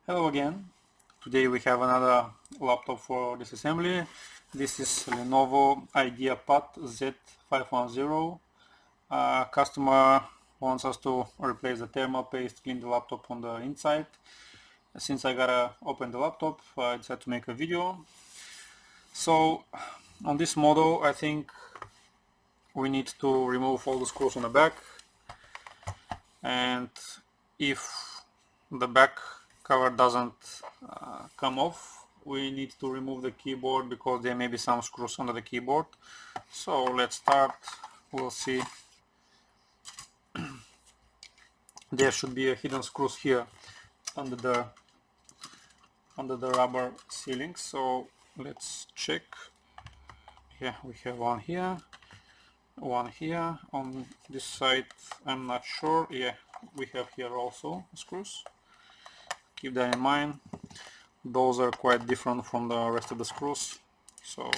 Hello again. Today we have another laptop for disassembly. This is Lenovo IdeaPad Z510. Customer wants us to replace the thermal paste, clean the laptop on the inside. Since I gotta open the laptop, I decided to make a video. So on this model, I think we need to remove all the screws on the back, and if the back cover doesn't come off, we need to remove the keyboard because there may be some screws under the keyboard. So let's start. We'll see. There should be a hidden screws here under the rubber sealing. So let's check. Yeah, we have one here, one here. On this side I'm not sure. Yeah, we have here also screws. Keep that in mind. Those are quite different from the rest of the screws. So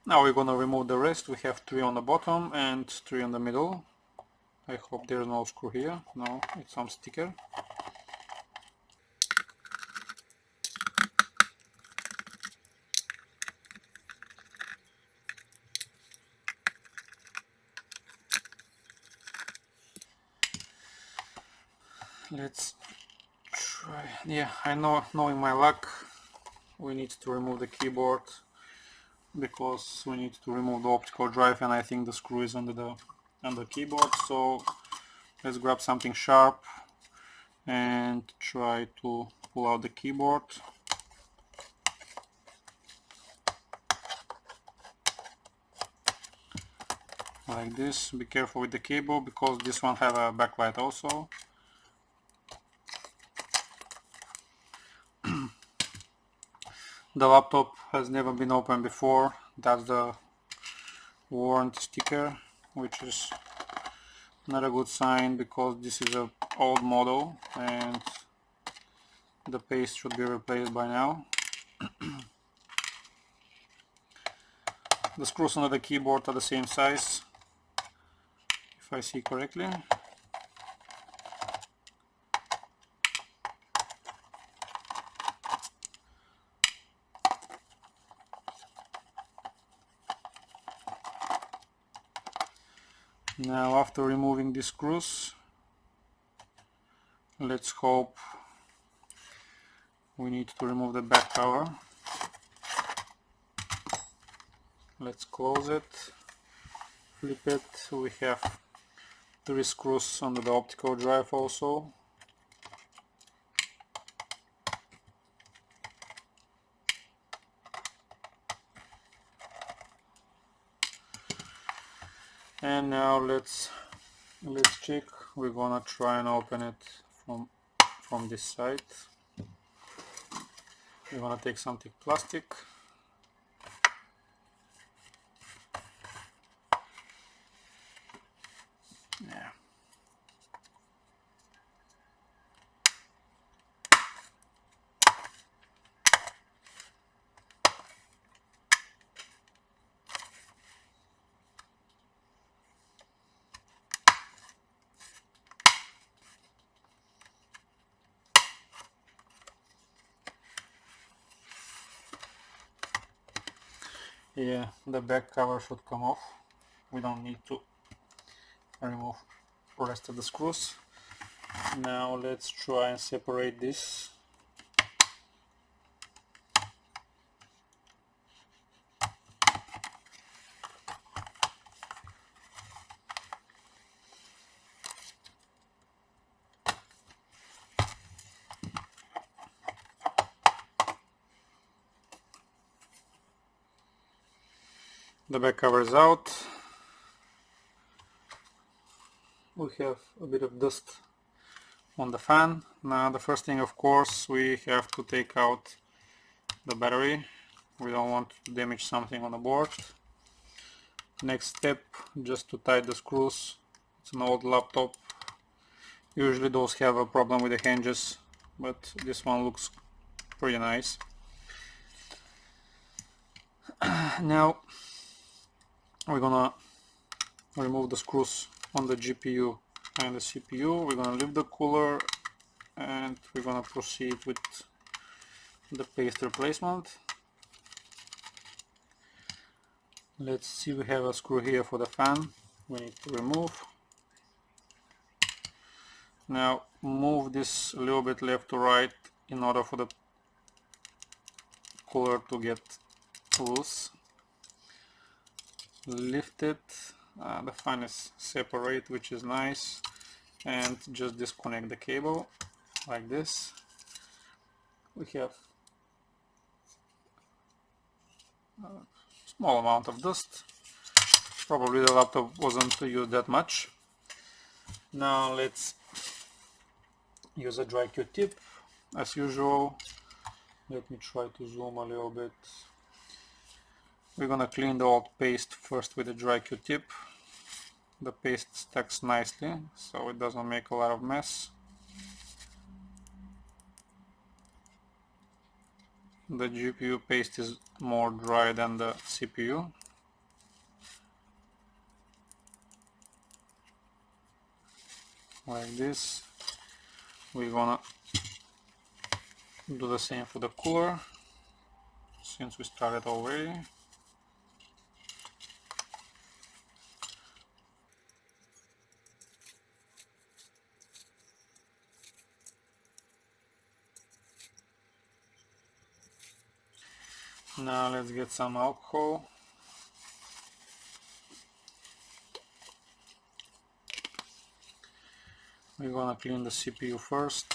now we're gonna remove the rest. We have 3 on the bottom and 3 on the middle. I hope there's no screw here. No, it's some sticker. Let's try. Yeah, I know, knowing my luck, we need to remove the keyboard because we need to remove the optical drive, and I think the screw is under the keyboard. So let's grab something sharp and try to pull out the keyboard. Like this. Be careful with the cable because this one have a backlight also. The laptop has never been opened before. That's the warranty sticker, which is not a good sign because this is an old model and the paste should be replaced by now. The screws under the keyboard are the same size, if I see correctly. Now, after removing these screws, let's hope we need to remove the back cover. Let's close it, flip it. We have 3 screws under the optical drive also. And now let's check. We're gonna try and open it from this side. We're gonna take something plastic. Yeah. Yeah, the back cover should come off. We don't need to remove the rest of the screws. Now let's try and separate this. The back cover is out. We have a bit of dust on the fan. Now the first thing, of course, we have to take out the battery. We don't want to damage something on the board. Next step, just to tighten the screws. It's an old laptop. Usually those have a problem with the hinges, but this one looks pretty nice. Now we're gonna remove the screws on the GPU and the CPU. We're gonna leave the cooler and we're gonna proceed with the paste replacement. Let's see, we have a screw here for the fan we need to remove. Now move this a little bit left to right in order for the cooler to get loose. Lift it, the fan is separate, which is nice, and just disconnect the cable like this. We have a small amount of dust, probably the laptop wasn't used that much. Now let's use a dry Q-tip as usual. Let me try to zoom a little bit. We're gonna clean the old paste first with a dry Q-tip. The paste stacks nicely, so it doesn't make a lot of mess. The GPU paste is more dry than the CPU. Like this. We're gonna do the same for the cooler, since we started already. Now let's get some alcohol. We're gonna clean the CPU first.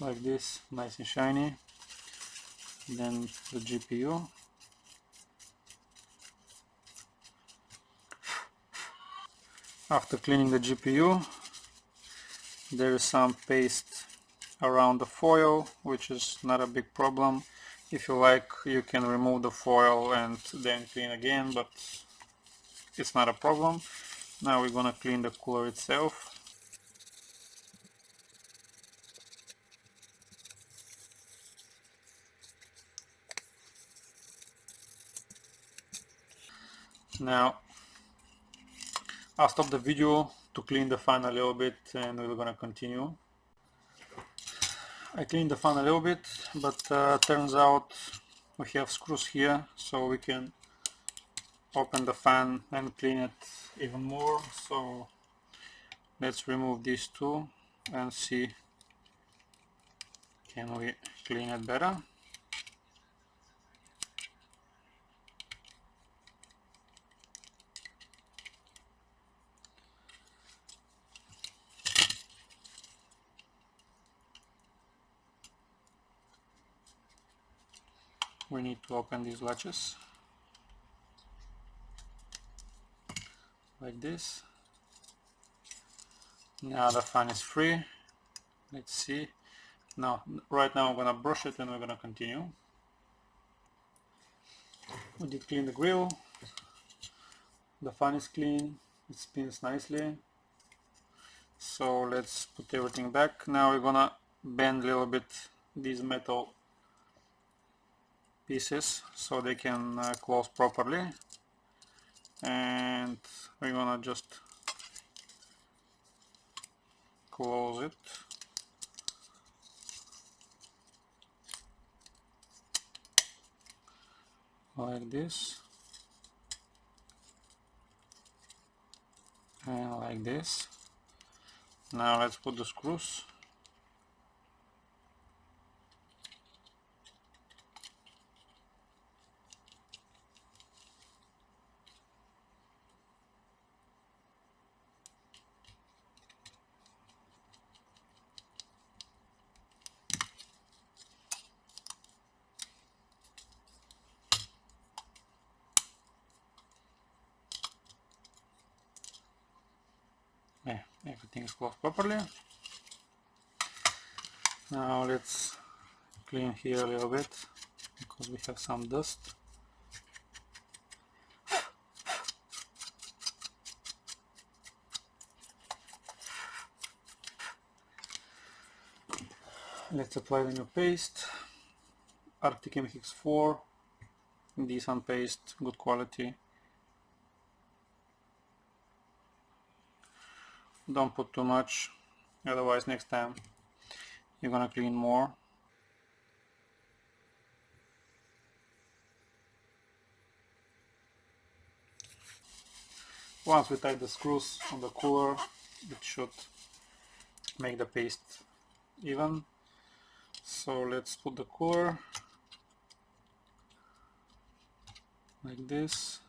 Like this, nice and shiny. Then the GPU. After cleaning the GPU, there is some paste around the foil, which is not a big problem. If you like, you can remove the foil and then clean again, but it's not a problem. Now we're gonna clean the cooler itself. Now I'll stop the video to clean the fan a little bit and we're gonna continue. I cleaned the fan a little bit, but turns out we have screws here, so we can open the fan and clean it even more. So let's remove these two and see, can we clean it better. We need to open these latches like this. Now the fan is free. Let's see. Now, right now I'm gonna brush it and we're gonna continue. We did clean the grill. The fan is clean. It spins nicely. So let's put everything back. Now we're gonna bend a little bit these metal pieces so they can close properly, and we're gonna just close it. Like this and like this. Now let's put the screws. Yeah, everything is closed properly. Now let's clean here a little bit because we have some dust. Let's apply the new paste. Arctic MX4, decent paste, good quality. Don't put too much, otherwise next time you're gonna clean more. Once we tighten the screws on the cooler, it should make the paste even. So let's put the cooler like this.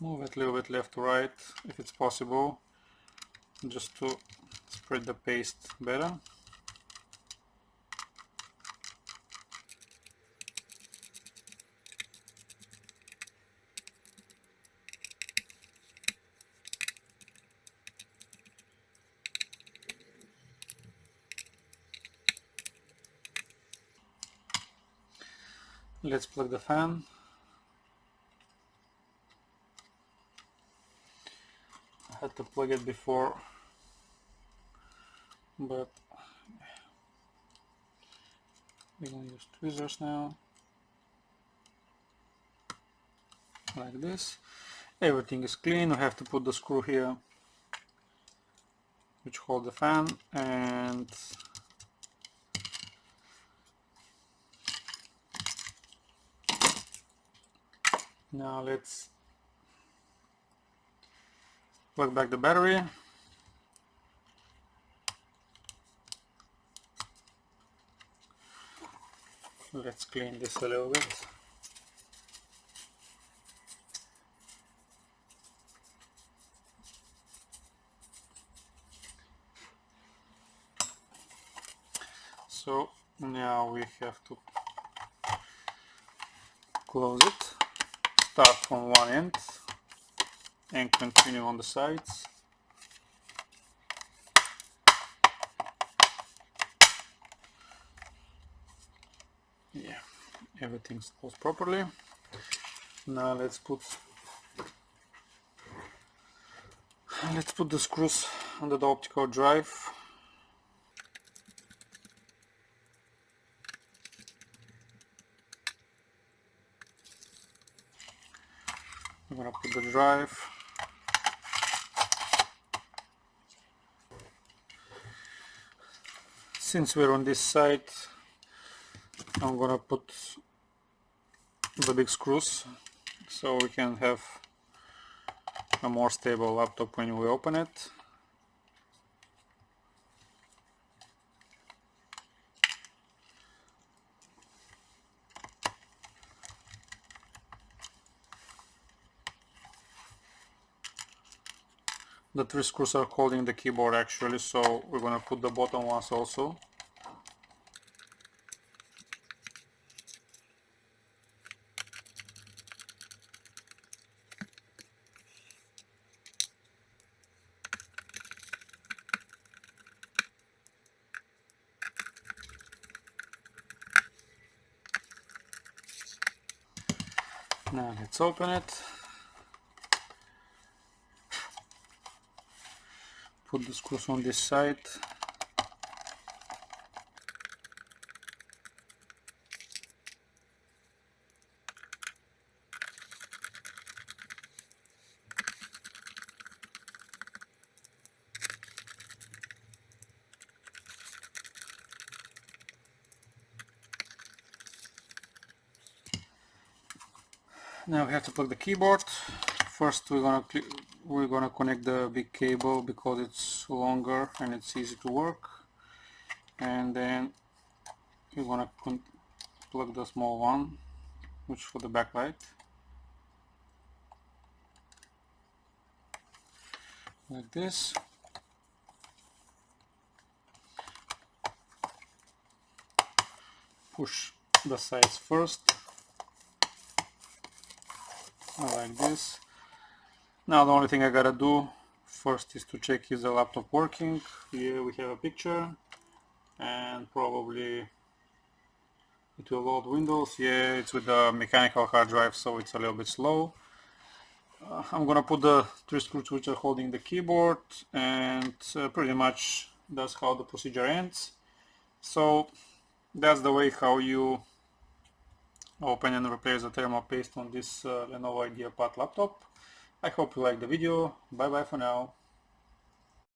Move it a little bit left to right if it's possible, just to spread the paste better. Let's plug the fan. I had to plug it before, but we're gonna use tweezers now, like this. Everything is clean. We have to put the screw here which hold the fan, and now let's plug back the battery. Let's clean this a little bit. So now we have to close it, start from one end and continue on the sides. Yeah, everything's closed properly. Now let's put the screws under the optical drive. I'm gonna put the drive. Since we're on this side, I'm gonna put the big screws so we can have a more stable laptop when we open it. The three screws are holding the keyboard actually, so we're gonna put the bottom ones also. Now let's open it. Put the screws on this side. Now we have to plug the keyboard. First we're gonna connect the big cable because it's longer and it's easy to work, and then we're gonna plug the small one, which for the backlight, like this. Push the sides first, like this. Now the only thing I gotta do first is to check is the laptop working. Here we have a picture, and probably it will load Windows. Yeah, it's with the mechanical hard drive, so it's a little bit slow. I'm gonna put the three screws which are holding the keyboard, and pretty much that's how the procedure ends. So that's the way how you open and replace the thermal paste on this Lenovo IdeaPad laptop. I hope you liked the video. Bye bye for now.